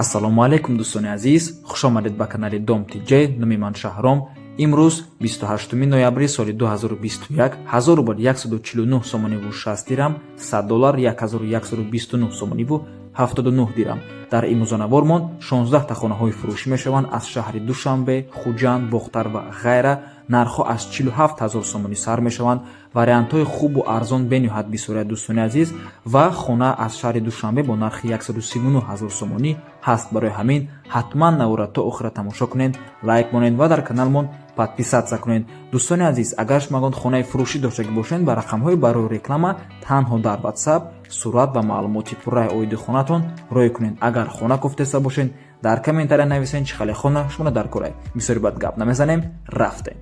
ассалому алайкум дӯстони азиз, хушомадед ба канали Dom TJ. Номи ман Шаҳром. Имрӯз 28 ноябри соли 2021 1149 сомониву 60 дирам, $100 1129 сомониву 79 дирам. дар имрӯзанавормон 16 та хонаҳои фурӯшӣ мешаванд аз шаҳри Душанбе, Хуҷанд, Бохтар ва ғайра. нархҳо аз 47 000 сомонӣ сар мешаванд. вариантҳои хубу арзон бениҳоят бисёрияд дӯстони азиз ва хона аз шаҳри Душанбе бо нархи 139 000 сомонӣ ҳаст. барои ҳамин ҳатман навора то охира тамошо кунед, лайк монед ва дар каналмон подписатсия кунед. дӯстони азиз, агар шумагон хонаи фурӯшӣ доштагӣ бошед, ба рақамҳои барои реклама танҳо дар WhatsApp сурат ва маълумоти пурраи оиди хонатон рой кунед. агар хона кофтеста бошед, дар комментария нависед чӣ хеле хона шумо дар корай. бисёри бад гап намезанем, рафтем.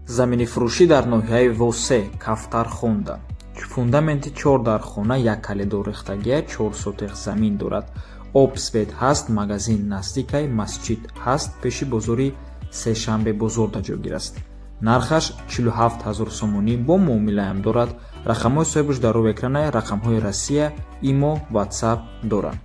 замини фурӯшӣ дар ноҳияи Восе, Кафтархонда. фундаменти 4 дар хона, як калидор рехтагия, 4 сотиқ замин дорад. об свет ҳаст, магазин наздикай, масҷид ҳаст, пеши бозори Сешанбе бозор даҷойгир аст. нархаш 47 000 сомонӣ бо муомилаам дорад. рақамҳои соҳибаш дар рӯи экрана, рақамҳои Россия, имо, WhatsApp доранд.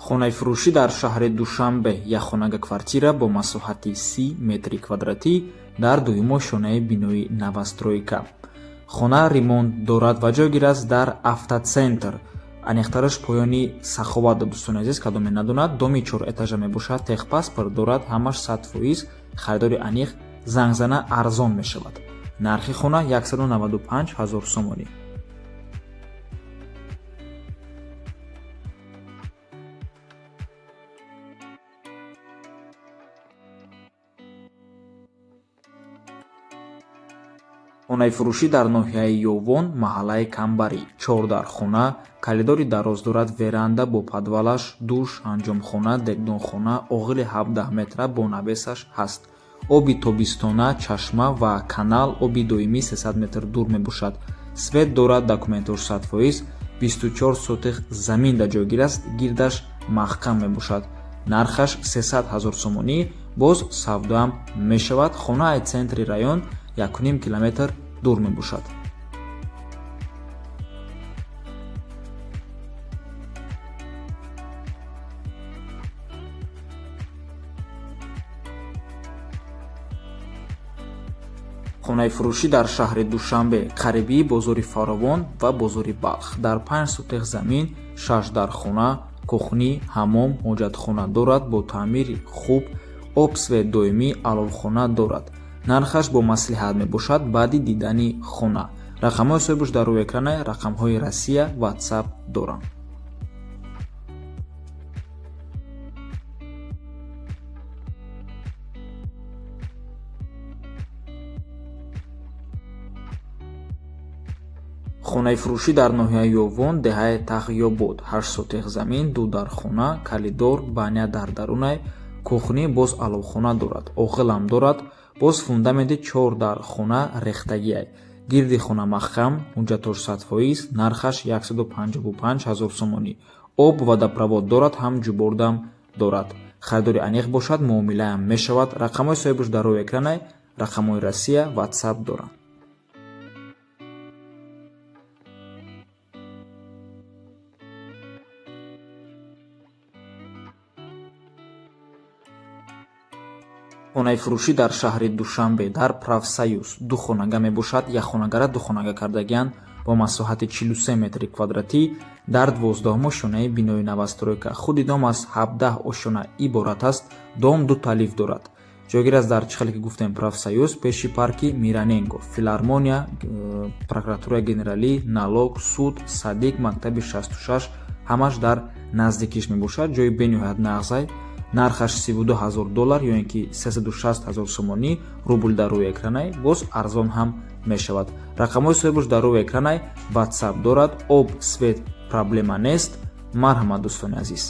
хонаи фурӯшӣ дар шаҳри Душанбе, як хонага квартира бо масоҳати 30 метри квадратӣ дар дуюмо шонаи бинои Новостройка. хона ремонт дорад ва ҷойгир аст дар автоцентр. аниқтараш поёни саховат да дӯстони азиз, кадоме надонад, доми 4 этажа мебошад, техпаспорт дорад, ҳамаш 100%. харидори аниқ зангзана арзон мешавад. нархи хона 195 000 сомонӣ. хонаи фурӯшӣ дар ноҳияи Ёвон, маҳаллаи Камбарӣ. 4 дар хона, калидори дароз дорад, веранда бо подвалаш, душ, анҷомхона, дегдонхона, оғили 17 метра бо навесаш ҳаст. оби тобистона, чашма ва канал, оби доимӣ 300 метр дур мебошад. свет дорад, документош 100%, 24 сотиқ замин да ҷойгир аст, гирдаш маҳкам мебошад. нархаш 300 000 сомонӣ, боз савдоам мешавад. хона аз центри район 1,5 километр дур мебошад. хонаи фурӯшӣ дар шаҳри Душанбе, қарибии бозори Фаровон ва бозори Балх. дар 5 сотиқ замин, 6 дар хона, кухни, ҳаммом, ҳоҷатхона дорад бо таъмири хуб, об свет доимӣ, алолхона дорад. нархаш бо маслиҳат мебошад баъди дидани хона. рақамҳои соҳибаш дар рӯи экрана, рақамҳои Россия, WhatsApp доранд. хонаи фурӯшӣ дар ноҳияи Ёвон, деҳаи Тағиёбод. 8 сотиқ замин, 2 дар хона, калидор, баня дар дарунай, кухни, боз аловхона дорад. оғилам дорад, боз фундаменти 4 дар хона рехтагиай. гирди хона маҳкам, ҳуҷҷатош 100%, нархаш 155 000 сомонӣ. об ва водопровод дорад, ҳам ҷубордам дорад. харидори аниқ бошад, муомилаам мешавад. рақамҳои соҳибаш дар рӯи экрана, рақамҳои Россия, WhatsApp доранд. хонаи фурӯшӣ дар шаҳри Душанбе, дар Правсаюз. 2 хонага мебошад, як хонагара 2 хонага кардагиан бо масоҳати 43 метри квадратӣ дар 12 шонаи бинои Новостройка. худи дом аз 17 ошона иборат аст. дом 2 талиф дорад. ҷойгир аст дар чӣ хеле ки гуфтем Правсаюз, пеши парки Мираненго, филармония, прокуратураи генералӣ, налог, суд, садик, мактаби 66 ҳамаш дар наздикиш мебошад. ҷои бениҳоят нағзай. нархаш $32,000 ё ин ки 360 000 сомонӣ. рубл дар рӯи экранай, боз арзон ҳам мешавад. рақамҳои соҳибаш дар рӯи экранай, WhatsApp дорад. об свет проблема нест. марҳамат дӯстони азиз.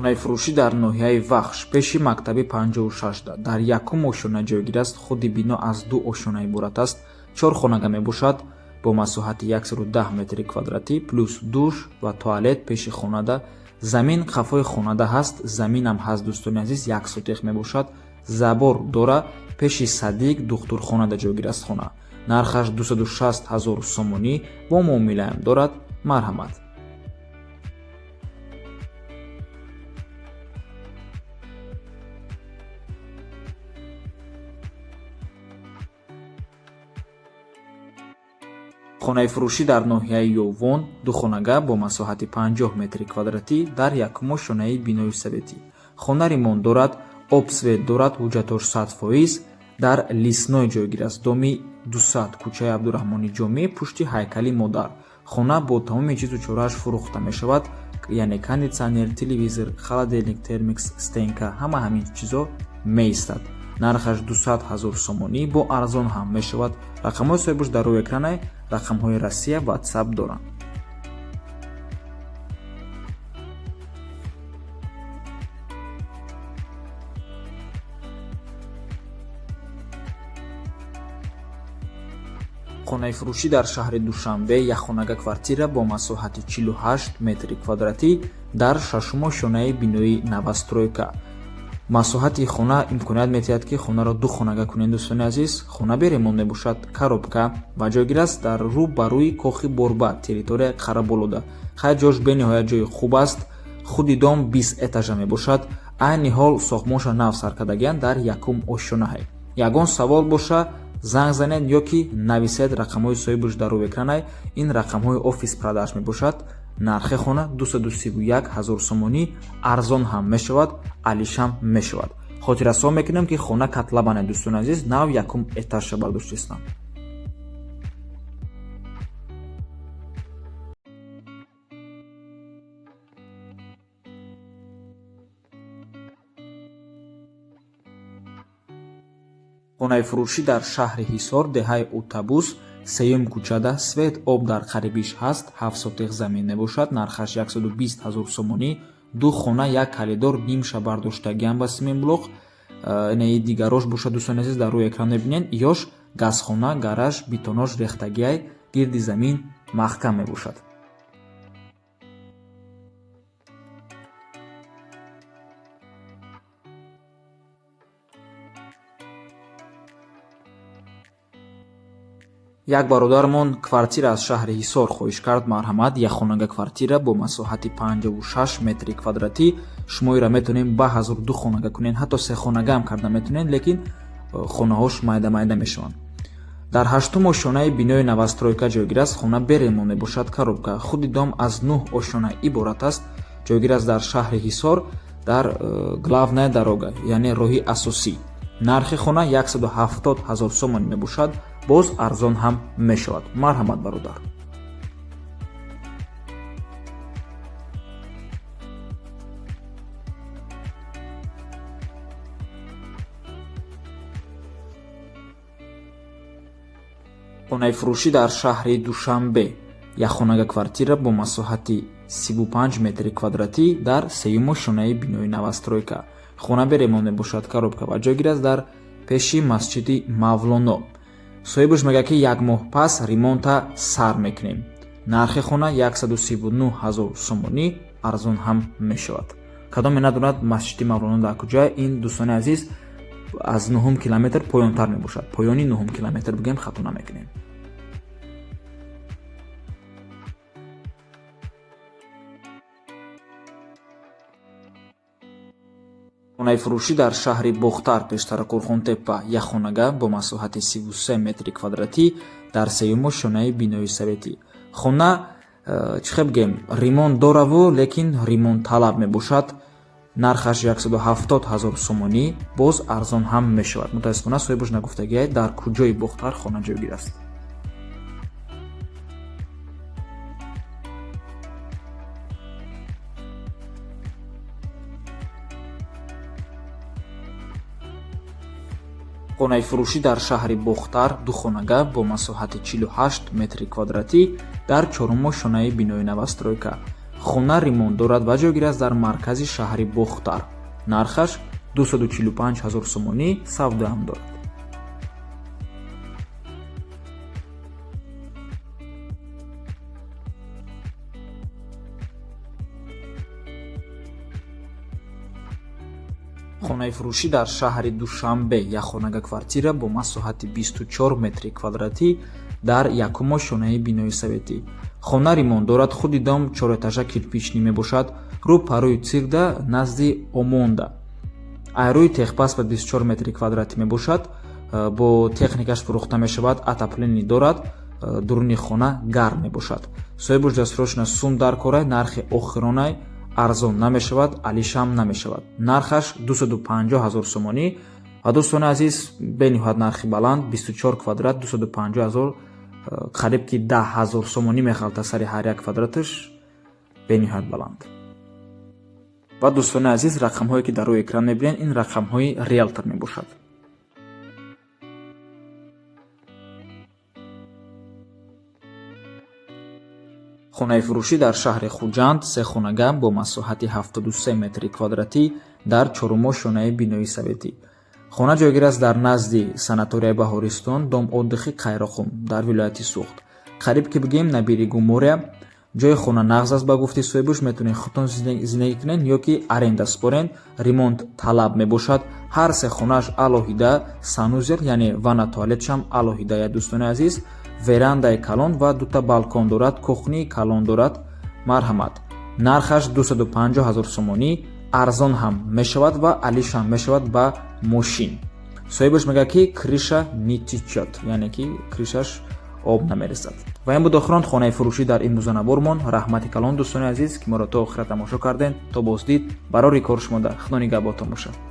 хонаи фурӯшӣ дар ноҳияи Вахш пеши мактаби 56 дар якум ошона ҷойгир аст. худи бино аз 2 ошона иборат аст. 4 хонага мебошад бо масоҳати 110 метри квадратӣ плюс душ ва туалет пеши хонада. замин қафои хонада ҳаст, заминам ҳаст дӯстони азиз, 1 сотиқ мебошад. забор дора, пеши садиқ духтурхонада ҷойгир аст хона. нархаш 260 000 сомонӣ бо муомилаам дорад. марҳамат. хонаи фурӯшӣ дар ноҳияи Ёвон духонага бо масоҳати 50 метри квадратӣ дар якум ошонаи бинои советӣ. хона ремонт дорад, обсвет дорад, ҳуҷҷатош 100%. дар лисной ҷойгир аст. доми 200 кӯчаи Абдураҳмони Ҷомеъ пушти ҳайкали модар. хона бо тамоми чизу чорааш фурӯхта мешавад, яъне кондитсионер, телевизор, холодильник, термикс, стенка, ҳама ҳамин чизо меистад. нархаш 200 000 сомонӣ бо арзон ҳам мешавад. рақамҳои соҳибаш дар рӯи экране, рақамҳои Россия WhatsApp доранд. хонаи фурӯшӣ дар шаҳри Душанбе якхонага квартира бо масоҳати 48 метри квадратӣ дар шашум ошонаи бинои новостройка. масоҳати хона имконият метиҳад ки хонаро 2 хонага кунед. дӯстони азиз, хона беремон мебошад, коробка ва ҷойгир аст дар рӯ ба рӯи кохи борба, территория қараболода. хай ҷош бениҳоят ҷои хуб аст. худи дом 20 этажа мебошад. айни ҳол сохтмонша нав сар кардагиянд дар якум ошонаҳай. ягон савол боша занг занед ё ки нависед рақамҳои соҳибаш дар рӯи экране. ин рақамҳои офис продаж мебошад. нархи хона 231 000 сомонӣ, арзон ҳам мешавад, алишам мешавад. хотиррасо мекунем ки хона катлабане дӯстони азиз, нав якум этажша бардошт истам. хонаи фурӯшӣ дар шаҳри Ҳисор, деҳаи Утабус, сеюм кӯчада, свет об дар қарибиш ҳаст. 7 сотиқ замин мебошад. нархаш 120 000 сомонӣ. 2 хона, 1 калидор, нимша бардоштагиам ба семинблоқ. ди гарож бошад дӯстони азиз, дар рӯи экран мебинед. ёш газхона, гараж, битонож рехтагиай, гирди замин маҳкам мебошад. як бародармон квартира аз шаҳри Ҳисор хоҳиш кард. марҳамат, якхонага квартира бо масоҳати 56 метри квадратӣ. шумоиро метонем ба ҳазур 2 хонага кунен, ҳатто 3 хонага ҳам карда метонен, лекин хонаҳош майда мешаванд. дар 8-ум ошонаи бинои новостройка ҷойгир аст. хона беремон мебошад, коробка. худи дом аз 9 ошона иборат аст. ҷойгир аст дар шаҳри Ҳисор, дар главная дорога, яъне роҳи асосӣ. нархи хона 170 000 сомон мебошад, боз арзон ҳам мешавад. марҳамат бародар. хонаи фурӯшӣ дар шаҳри Душанбе, якхонага квартира бо масоҳати 35 метри квадратӣ дар сеюм ошонаи бинои новостройка. хона беремон мебошад, коробка ва ҷойгир аст дар пеши масҷиди Мавлоно. соҳибаш мегӯяд ки 1 моҳ пас ремонта сар мекунем. нархи хона 139 000 сомонӣ, арзон ҳам мешавад. кадоме надонад масҷиди Мавлоно дар куҷае? ин дӯстони азиз аз 9 километр поёнтар мебошад. поёни 9 километр бигем хато намекунем. хонаи фурӯшӣ дар шаҳри Бохтар, пештара Курхонтеппа, якхонага бо масоҳати 33 метри квадратӣ дар сеюм ошонаи бинои советӣ. хона чихе бигем ремонт дораву, лекин ремонт талаб мебошад. нархаш 170 000 сомонӣ, боз арзон ҳам мешавад. мутаассифона соҳибаш нагуфтагиай дар куҷои Бохтар хона ҷойгир аст. хонаи фурӯшӣ дар шаҳри Бохтар, 2 хонага бо масоҳати 48 метри квадратӣ дар 4-ум ошонаи бинои новостройка. хона ремонт дорад ва ҷойгир аст дар маркази шаҳри Бохтар. Нархаш 245 000 сомонӣ савдоам дорад. хонаи фурӯшӣ дар шаҳри Душанбе якхонага квартира бо масоҳати 24 метри квадратӣ дар якумо шонаи бинои советӣ. хона ремонт дорад, худи дом 4 этажа кирпичнӣ мебошад, рӯ парои циркда назди Омонда. айрӯи техпаспорт 24 метри квадратӣ мебошад, бо техникаш фурӯхта мешавад, отопление дорад, дуруни хона гарм мебошад. соҳибуш дастурочна сум дар корай, нархи охиронай арзон намешавад, алишам намешавад. Нархаш 250 000 сомонӣ ва дӯстони азиз, бениҳоят нархи баланд, 24 квадрат 250 000, қариб ки 10 000 сомонӣ мехалта сари ҳар як квадраташ, бениҳоят баланд. ва дӯстони азиз, рақамҳое ки дар рӯи экран мебинед, ин рақамҳои риэлтор мебошад. хонаи фурӯшӣ дар шаҳри Хуҷанд сехонага бо масоҳати 73 метри квадратӣ дар чорумо шонаи бинои советӣ. хона ҷойгир аст дар назди санаторияи Баҳористон, дом отдихи Қайроқум дар вилояти Суғд. қариб ки бигем на берегу моря. ҷои хона нағз аст ба гуфти соҳибуш, метавонед худтон зиндагӣ кунед ё ки аренда спорен. Ремонт талаб мебошад. ҳар се хонааш алоҳида санузел, яъне ванна туалетшам алоҳидая. дӯстони азиз, верандаи калон ва дута балкон дорад, кухнии калон дорад. марҳамат. нархаш 250 000 сомонӣ, арзон ҳам мешавад ва алишам мешавад ба мошин. соҳибуш мегӯяд ки криша не течет, яъне ки кришаш об намерасад. ва ин буд охирон хонаи фурӯшӣ дар имрӯза набормон. раҳмати калон дӯстони азиз, ки моро то охира тамошо кардем. то боздид, барори кори шумо дар худо нигаҳботон бошад.